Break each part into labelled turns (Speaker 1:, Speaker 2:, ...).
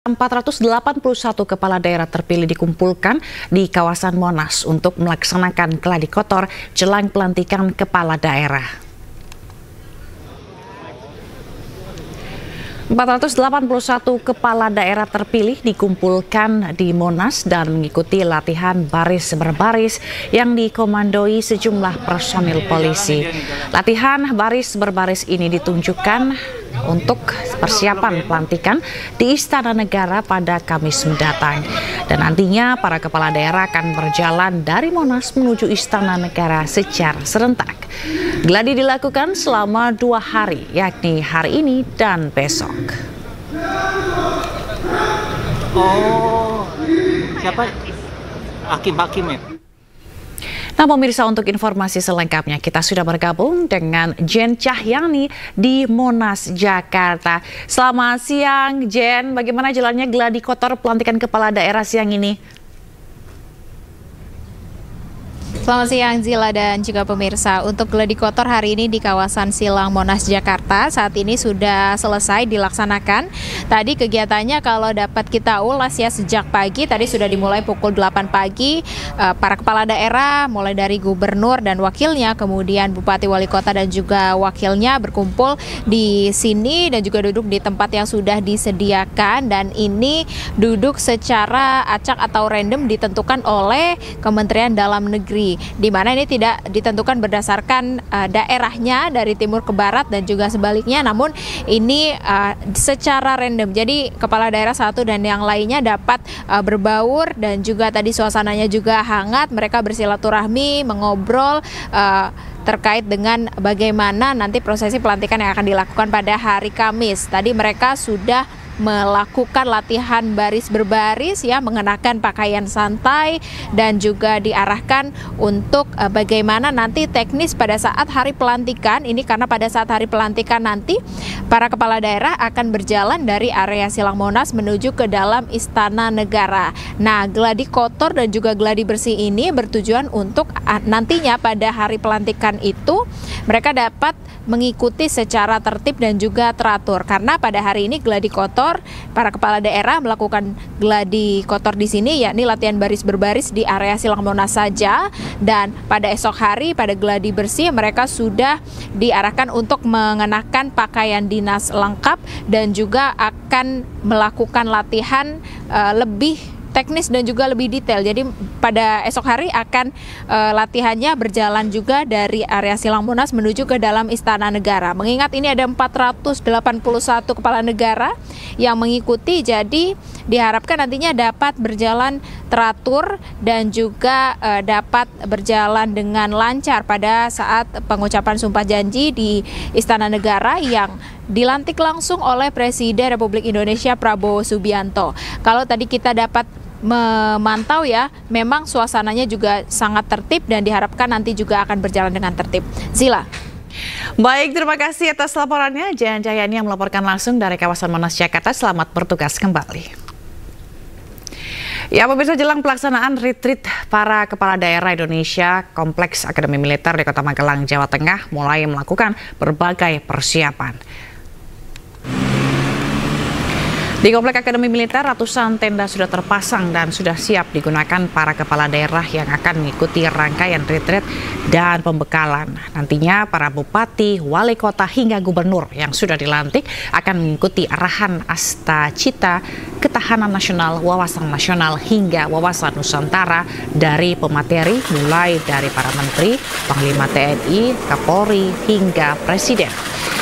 Speaker 1: 481 kepala daerah terpilih dikumpulkan di kawasan Monas untuk melaksanakan gladi kotor jelang pelantikan kepala daerah. 481 kepala daerah terpilih dikumpulkan di Monas dan mengikuti latihan baris berbaris yang dikomandoi sejumlah personil polisi. Latihan baris berbaris ini ditunjukkan untuk persiapan pelantikan di Istana Negara pada Kamis mendatang. Dan nantinya para kepala daerah akan berjalan dari Monas menuju Istana Negara secara serentak. Gladi dilakukan selama 2 hari, yakni hari ini dan besok.
Speaker 2: Oh, siapa? Hakim-hakim ya?
Speaker 1: Nah pemirsa, untuk informasi selengkapnya kita sudah bergabung dengan Jen Cahyani di Monas, Jakarta. Selamat siang Jen, bagaimana jalannya gladi kotor pelantikan kepala daerah siang ini?
Speaker 3: Selamat siang Zila dan juga pemirsa. Untuk gladi kotor hari ini di kawasan Silang Monas Jakarta saat ini sudah selesai dilaksanakan. Tadi kegiatannya kalau dapat kita ulas ya, sejak pagi tadi sudah dimulai pukul 8 pagi. Para kepala daerah mulai dari gubernur dan wakilnya, kemudian bupati, wali kota dan juga wakilnya berkumpul di sini dan juga duduk di tempat yang sudah disediakan, dan ini duduk secara acak atau random ditentukan oleh Kementerian Dalam Negeri, di mana ini tidak ditentukan berdasarkan daerahnya dari timur ke barat dan juga sebaliknya, namun ini secara random. Jadi kepala daerah satu dan yang lainnya dapat berbaur, dan juga tadi suasananya juga hangat. Mereka bersilaturahmi, mengobrol terkait dengan bagaimana nanti prosesi pelantikan yang akan dilakukan pada hari Kamis. Tadi mereka sudah melakukan latihan baris berbaris ya, mengenakan pakaian santai dan juga diarahkan untuk bagaimana nanti teknis pada saat hari pelantikan ini, karena pada saat hari pelantikan nanti para kepala daerah akan berjalan dari area Silang Monas menuju ke dalam Istana Negara. Nah, gladi kotor dan juga gladi bersih ini bertujuan untuk nantinya pada hari pelantikan itu mereka dapat mengikuti secara tertib dan juga teratur, karena pada hari ini gladi kotor para kepala daerah melakukan gladi kotor di sini, yakni latihan baris berbaris di area Silang Monas saja, dan pada esok hari pada gladi bersih mereka sudah diarahkan untuk mengenakan pakaian dinas lengkap dan juga akan melakukan latihan lebih teknis dan juga lebih detail. Jadi pada esok hari akan latihannya berjalan juga dari area Silang Monas menuju ke dalam Istana Negara. Mengingat ini ada 481 kepala negara yang mengikuti, jadi diharapkan nantinya dapat berjalan teratur dan juga dapat berjalan dengan lancar pada saat pengucapan sumpah janji di Istana Negara yang dilantik langsung oleh Presiden Republik Indonesia Prabowo Subianto. Kalau tadi kita dapat memantau ya, memang suasananya juga sangat tertib dan diharapkan nanti juga akan berjalan dengan tertib. Zila.
Speaker 1: Baik, terima kasih atas laporannya Jen Cahyani yang melaporkan langsung dari kawasan Monas, Jakarta. Selamat bertugas kembali. Ya pemirsa, jelang pelaksanaan retreat para kepala daerah Indonesia, Kompleks Akademi Militer di Kota Magelang, Jawa Tengah mulai melakukan berbagai persiapan. Di Kompleks Akademi Militer, ratusan tenda sudah terpasang dan sudah siap digunakan para kepala daerah yang akan mengikuti rangkaian retreat dan pembekalan. Nantinya para bupati, wali kota hingga gubernur yang sudah dilantik akan mengikuti arahan Asta Cita, Ketahanan Nasional, Wawasan Nasional hingga Wawasan Nusantara dari pemateri mulai dari para menteri, Panglima TNI, Kapolri hingga Presiden.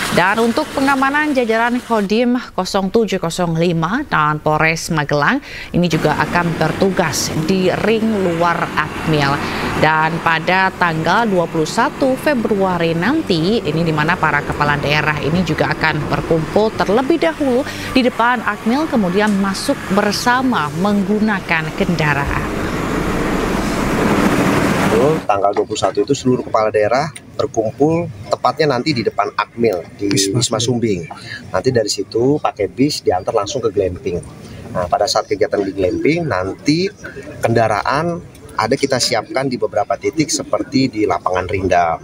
Speaker 1: Dan untuk pengamanan, jajaran Kodim 0705 dan Polres Magelang ini juga akan bertugas di ring luar Akmil. Dan pada tanggal 21 Februari nanti, ini di mana para kepala daerah ini juga akan berkumpul terlebih dahulu di depan Akmil, kemudian masuk bersama menggunakan kendaraan.
Speaker 4: Tanggal 21 itu seluruh kepala daerah berkumpul tepatnya nanti di depan Akmil di Wisma Sumbing. Nanti dari situ pakai bis diantar langsung ke glamping. Nah, pada saat kegiatan di glamping nanti kendaraan ada kita siapkan di beberapa titik seperti di lapangan Rindam,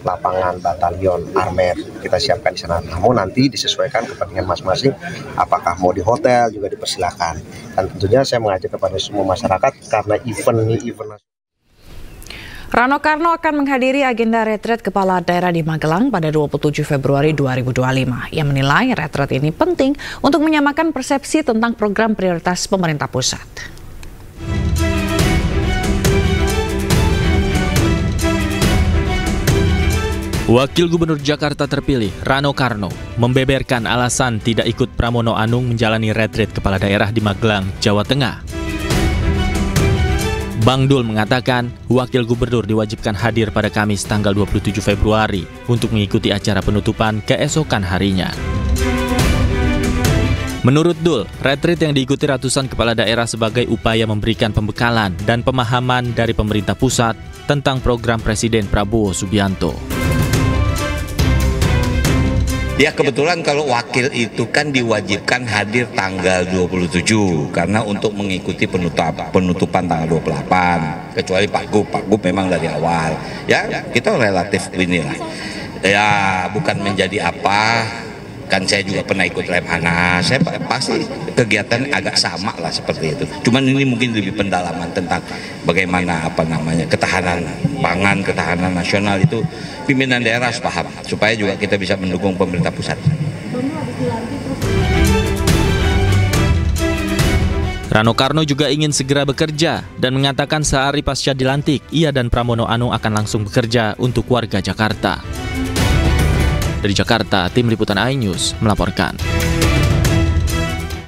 Speaker 4: lapangan batalion armer kita siapkan di sana. Namun nanti disesuaikan kepentingan masing-masing, apakah mau di hotel juga dipersilakan. Dan tentunya saya mengajak kepada semua masyarakat karena event nasional.
Speaker 1: Rano Karno akan menghadiri agenda retret kepala daerah di Magelang pada 27 Februari 2025. Ia menilai retret ini penting untuk menyamakan persepsi tentang program prioritas pemerintah pusat.
Speaker 5: Wakil Gubernur Jakarta terpilih, Rano Karno, membeberkan alasan tidak ikut Pramono Anung menjalani retret kepala daerah di Magelang, Jawa Tengah. Bang Dul mengatakan, Wakil Gubernur diwajibkan hadir pada Kamis tanggal 27 Februari untuk mengikuti acara penutupan keesokan harinya. Menurut Dul, retret yang diikuti ratusan kepala daerah sebagai upaya memberikan pembekalan dan pemahaman dari pemerintah pusat tentang program Presiden Prabowo Subianto.
Speaker 6: Ya kebetulan kalau wakil itu kan diwajibkan hadir tanggal 27 karena untuk mengikuti penutupan tanggal 28, kecuali Pak Gub memang dari awal. Ya kita relatif inilah. Ya bukan menjadi apa, kan saya juga pernah ikut Lemhanas, saya pasti kegiatan agak sama lah seperti itu. Cuman ini mungkin lebih pendalaman tentang bagaimana ketahanan pangan, ketahanan nasional itu pimpinan daerah harus paham supaya juga kita bisa mendukung pemerintah pusat.
Speaker 5: Rano Karno juga ingin segera bekerja dan mengatakan sehari pasca dilantik, ia dan Pramono Anung akan langsung bekerja untuk warga Jakarta. Dari Jakarta, tim liputan iNews melaporkan.